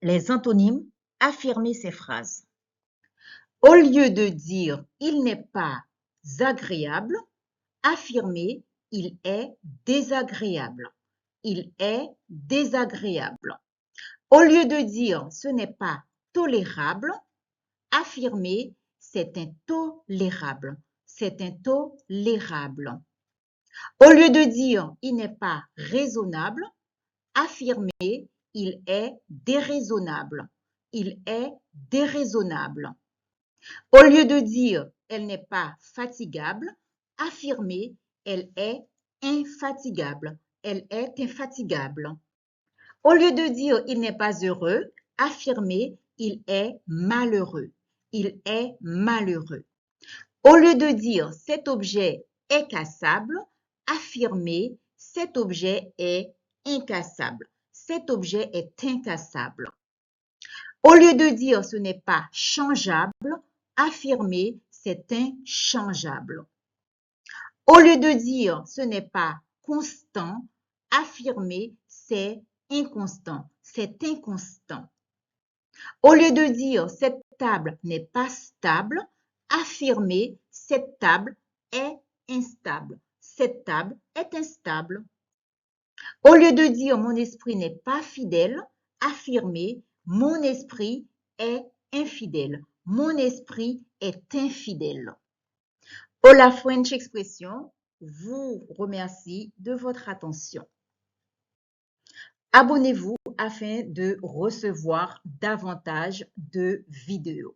Les antonymes, affirmer ces phrases. Au lieu de dire « il n'est pas agréable », affirmer « il est désagréable ». Il est désagréable. Au lieu de dire « ce n'est pas tolérable », affirmer « c'est intolérable ». C'est intolérable. Au lieu de dire « il n'est pas raisonnable », affirmer « il est déraisonnable ». Il est déraisonnable. Au lieu de dire « elle n'est pas fatigable », affirmer « elle est infatigable ». Elle est infatigable. Au lieu de dire « il n'est pas heureux », affirmer « il est malheureux ». Il est malheureux. Au lieu de dire « cet objet est cassable », affirmer « cet objet est incassable ». Cet objet est incassable. Au lieu de dire « ce n'est pas changeable », affirmer « c'est inchangeable ». Au lieu de dire « ce n'est pas constant », affirmer « c'est inconstant ». C'est inconstant. Au lieu de dire « cette table n'est pas stable », affirmer « cette table est instable ». Cette table est instable. Au lieu de dire « mon esprit n'est pas fidèle », affirmer « mon esprit est infidèle ». Mon esprit est infidèle. Hola French Expression vous remercie de votre attention. Abonnez-vous afin de recevoir davantage de vidéos.